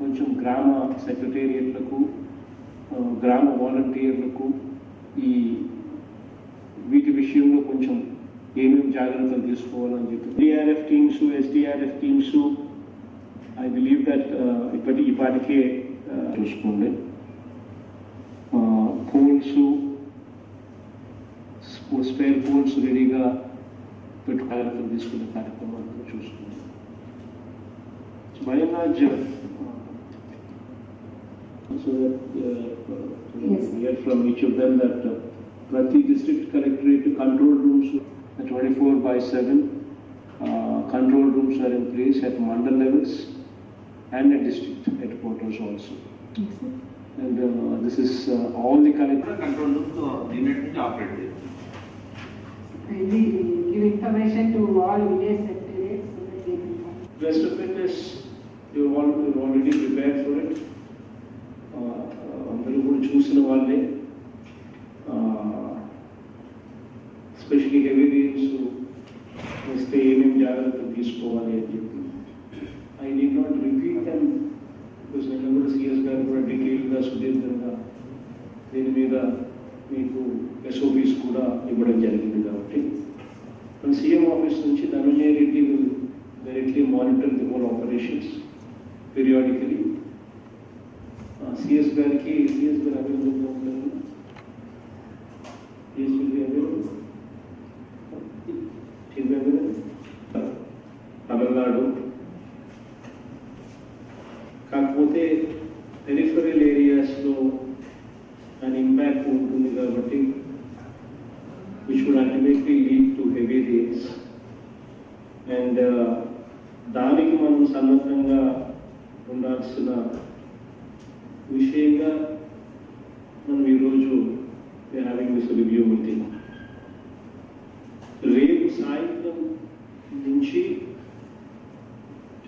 కొంచెం గ్రామ సెక్రటేరియట్లకు, గ్రామ వాలంటీర్లకు వీటి విషయంలో కొంచెం ఏమేమి జాగ్రత్తలు తీసుకోవాలని చెప్పి DRF teams, SDRF teams I believe that ఇప్పటికే చూసుకోండి. పోల్స్, స్పేర్ పోల్స్ రెడీగా పెట్టు జాగ్రత్తలు తీసుకునే కార్యక్రమాలను చూసుకోండి. By and large, so that hear from each of them that Prati district collectorate control rooms 24/7 control rooms are in place at mandal levels and at district headquarters also. Yes, sir. And this is all the collector control rooms immediately operate. Kindly give information to all village secretaries so that they can come. Rest of it is you're already prepared for it. అందరూ కూడా చూసిన వాళ్ళే. Especially heavy rains వస్తే ఏమేమి జాగ్రత్తలు తీసుకోవాలి అని చెప్పి I need not repeat them because నేను కూడా సిఎస్ గారు కూడా డీటెయిల్గా సుదీర్ఘంగా దీని మీద మీకు ఎస్ఓపీస్ కూడా ఇవ్వడం జరిగింది. కాబట్టి మన సీఎం ఆఫీస్ నుంచి Dhananjaya Reddy will directly monitor the whole operations periodically. CS గారికి సిఎస్ గారు అవైలబుల్గా ఉంటారు. CS will be available. Tamil Nadu కాకపోతే పెరిఫరల్ ఏరియాస్లో దాని ఇంపాక్ట్ ఉంటుంది కాబట్టి which would ultimately lead to heavy rains. And దానికి మనం సన్నద్ధంగా ఉండాల్సిన విషయంగా మనం ఈరోజు హ్యావింగ్ దిస్ రివ్యూ మీటింగ్. రేపు సాయంత్రం నుంచి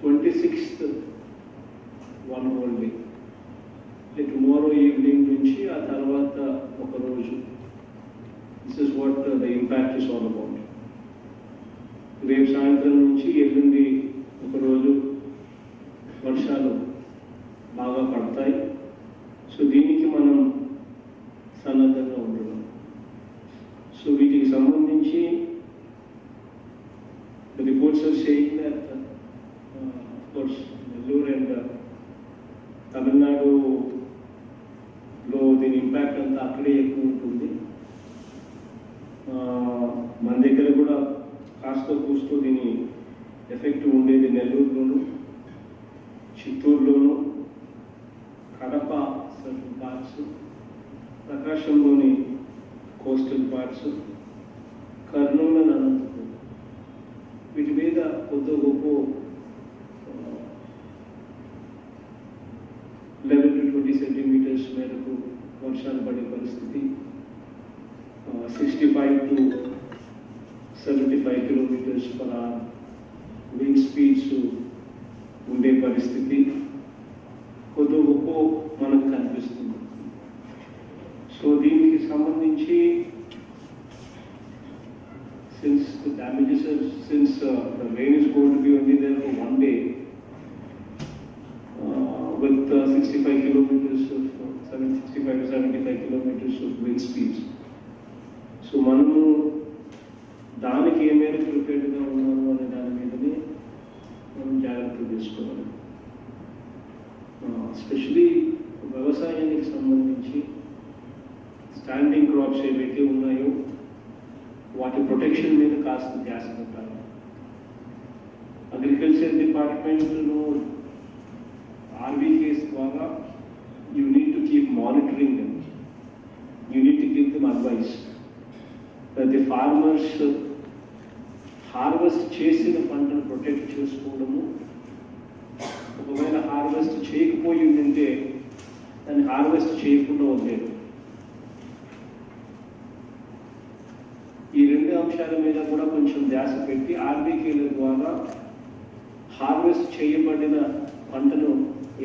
26th 1 whole day, tomorrow evening నుంచి ఆ తర్వాత ఒక రోజు. This is what the impact is all about. రేపు సాయంత్రం నుంచి ఎల్లుండి ఒకరోజు వర్షాలు బాగా పడతాయి. సో దీనికి మనం సన్నద్ధంగా ఉండడం. సో వీటికి సంబంధించి reports are saying that of course Nellore and తమిళనాడులో దీని ఇంపాక్ట్ అంతా అక్కడే ఎక్కువ ఉంటుంది. మన దగ్గర కూడా కాస్త కూస్తూ దీని ఎఫెక్ట్ ఉండేది నెల్లూరులోను, చిత్తూరులోను, కడప సర్టన్ పార్ట్స్, ప్రకాశంలోని కోస్టల్ పార్ట్స్, కర్నూలు, అనంతపురం వీటి మీద కొద్ది గొప్ప 11 to 20 సెంటీమీటర్స్ మేరకు వర్షాలు పడే పరిస్థితి, 65 to 75 kilometers per hour wind speeds ఉండే పరిస్థితి కొద్ది గొప్ప మనకు కనిపిస్తుంది. సో దీనికి సంబంధించి since the damages are, since the rain is going to be only there for 1 day with 65 kilometers of 65 to 75 kilometers of wind speeds. So మనము దానికి ఏ మేరకు ప్రిపేర్డ్గా ఉన్నాము అనే దాని మీదనే మనం జాగ్రత్తలు తీసుకోవాలి. ఎస్పెషలీ వ్యవసాయానికి సంబంధించి స్టాండింగ్ క్రాప్స్ ఏవైతే ఉన్నాయో వాటి ప్రొటెక్షన్ మీద కాస్త ధ్యాస పెట్టాలి. అగ్రికల్చర్ డిపార్ట్మెంట్లో ఆర్బీకేస్ ద్వారా you need to keep monitoring them, you need to give them advice that the farmers harvest చేసిన పంటను ప్రొటెక్ట్ చేసుకోవడము, ఒకవేళ హార్వెస్ట్ చేయకపోయి ఉంటే దాన్ని హార్వెస్ట్ చేయకుండా వదిలేదు. ఈ రెండు అంశాల మీద కూడా కొంచెం ధ్యాస పెట్టి ఆర్బీకేల ద్వారా హార్వెస్ట్ చేయబడిన పంటను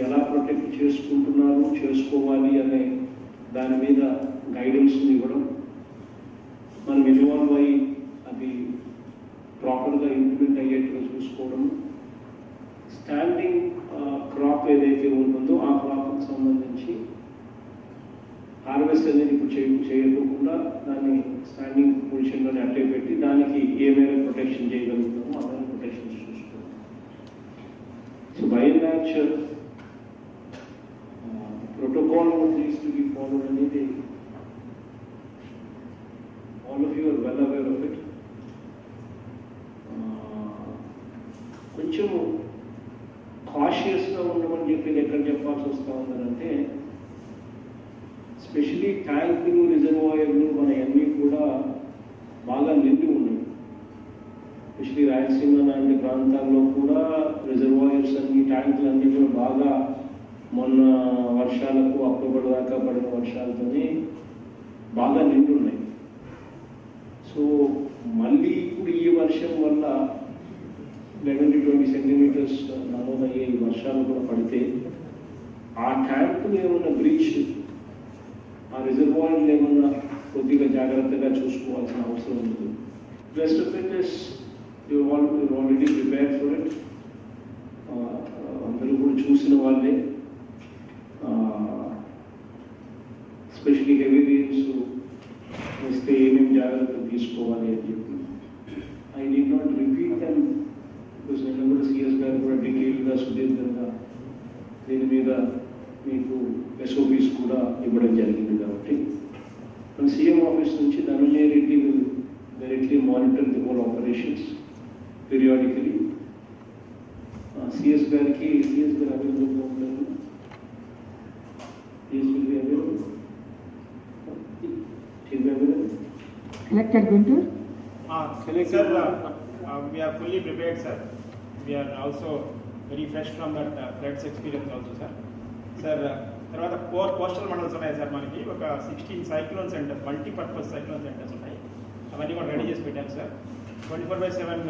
ఎలా ప్రొటెక్ట్ చేసుకుంటున్నారు, చేసుకోవాలి అనే దాని మీద గైడెన్స్ ఇవ్వడం, మనం ఇన్వాల్వ్ అయ్యి అది ప్రాపర్గా ఇంప్లిమెంట్ అయ్యేట్టుగా చూసుకోవడం, స్టాండింగ్ క్రాప్ ఏదైతే ఉంటుందో ఆ క్రాప్కి సంబంధించి హార్వెస్ట్ అనేది ఇప్పుడు చేయకుండా దాన్ని స్టాండింగ్ పొజిషన్లోనే అట్లే పెట్టి దానికి ఏ మేర ప్రొటెక్షన్ చేయగలుగుతామో ఆ మేర ప్రొటెక్షన్ చూసుకోవాలి. So by and large protocol needs to be followed అనేది all of you are well aware of it. కొంచెం కాషియస్గా ఉండమని చెప్పి ఎక్కడ చెప్పాల్సి వస్తూ ఉందంటే స్పెషలీ ట్యాంకులు రిజర్వాయర్లు మన అన్నీ కూడా బాగా నిండి ఉన్నాయి. స్పెషలీ రాయలసీమ లాంటి ప్రాంతాల్లో కూడా రిజర్వాయర్స్ అన్ని ట్యాంకులు అన్నీ కూడా బాగా మొన్న వర్షాలకు అక్టోబర్ దాకా పడిన వర్షాలతోనే బాగా నిండి ఉన్నాయి. సో మళ్ళీ ఇప్పుడు ఈ వర్షం వల్ల 11 to 20 సెంటీమీటర్స్ నమోదయ్యే ఈ వర్షాలు కూడా పడితే ఆ ట్యాంకులు ఏమన్నా బ్రీచ్, ఆ రిజర్వాయర్లు ఏమన్నా కొద్దిగా జాగ్రత్తగా చూసుకోవాల్సిన అవసరం ఉంది. Rest of it is you already prepare for it. అందరూ కూడా చూసిన వాళ్ళే. స్పెషలీ హెవీ రెయిన్స్ వస్తే ఏమేమి జాగ్రత్తలు తీసుకోవాలి అని చెప్పి I need not repeat them because నిన్న కూడా సిఎస్ గారు కూడా డీటెయిల్గా సుదీర్ఘంగా దీని మీద మీకు ఎస్ఓపీస్ కూడా ఇవ్వడం జరిగింది. కాబట్టి మన సీఎం ఆఫీస్ నుంచి Dhananjay Reddy will directly monitor the whole operations periodically. CS గారు అవైలబుల్గా ఉంటారు. CS will be available. Collector Guntur. Sir, we are fully prepared, sir. We are also very fresh from that floods experience also, sir. Sir, తర్వాత 4 coastal mandals ఉన్నాయి sir. మనకి ఒక 16 cyclone centres, multipurpose cyclone centres ఉన్నాయి. అవన్నీ కూడా ready చేసి పెట్టాను sir. 24/7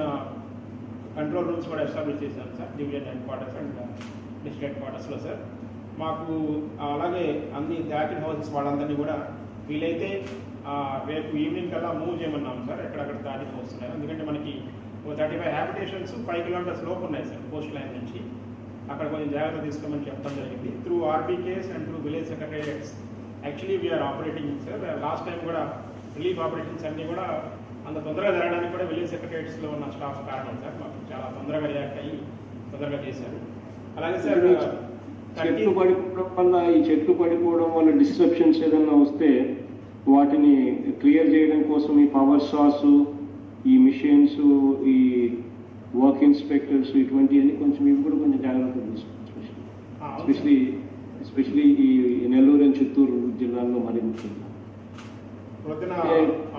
control rooms కూడా ఎస్టాబ్లిష్ చేశాను sir, division head quarters and district head క్వార్టర్స్లో సార్. మాకు అలాగే అన్ని దాటిన్ హౌసెస్ వాళ్ళందరినీ కూడా వీలైతే రేపు ఈవినింగ్ కల్లా మూవ్ చేయమన్నాము సార్, ఎక్కడక్కడ దాటిన్ హౌస్ ఉన్నాయి. ఎందుకంటే మనకి 35 హ్యాబిటేషన్స్ 5 కిలోమీటర్స్ లోపు ఉన్నాయి సార్ కోస్ట్ లైన్ నుంచి. అక్కడ కొంచెం జాగ్రత్త తీసుకోమని చెప్పడం జరిగింది. Through RBKs and through village secretariats actually we are operating sir. Last time కూడా రిలీఫ్ ఆపరేషన్స్ అన్నీ కూడా అంత తొందరగా జరగడానికి కూడా విలేజ్ సెక్రటేరియట్స్లో ఉన్న స్టాఫ్ కారణం సార్. మాకు చాలా తొందరగా రియాక్ట్ అయ్యి తొందరగా చేశారు. అలాగే సార్ చెట్లు పడిపోవడం వల్ల డిస్ట్రప్షన్స్ ఏదైనా వస్తే వాటిని క్లియర్ చేయడం కోసం ఈ పవర్ సాస్, ఈ మిషన్స్, ఈ వర్క్ ఇన్స్పెక్టర్స్ ఇటువంటివన్నీ కొంచెం ఇవి కూడా కొంచెం జాగ్రత్తగా తీసుకోవాలి. ఎస్పెషలీ ఈ నెల్లూరు అండ్ చిత్తూరు జిల్లాల్లో మరీ ముఖ్యంగా పొద్దున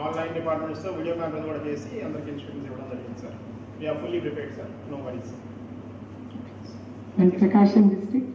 ఆన్లైన్ డిపార్ట్మెంట్స్తో వీడియో కాన్ఫరెన్స్ కూడా చేసి అందరికి ఇన్స్ట్రక్షన్స్ ఇవ్వడం జరిగింది sir. We're fully prepared sir, no worries. And Prakasham district.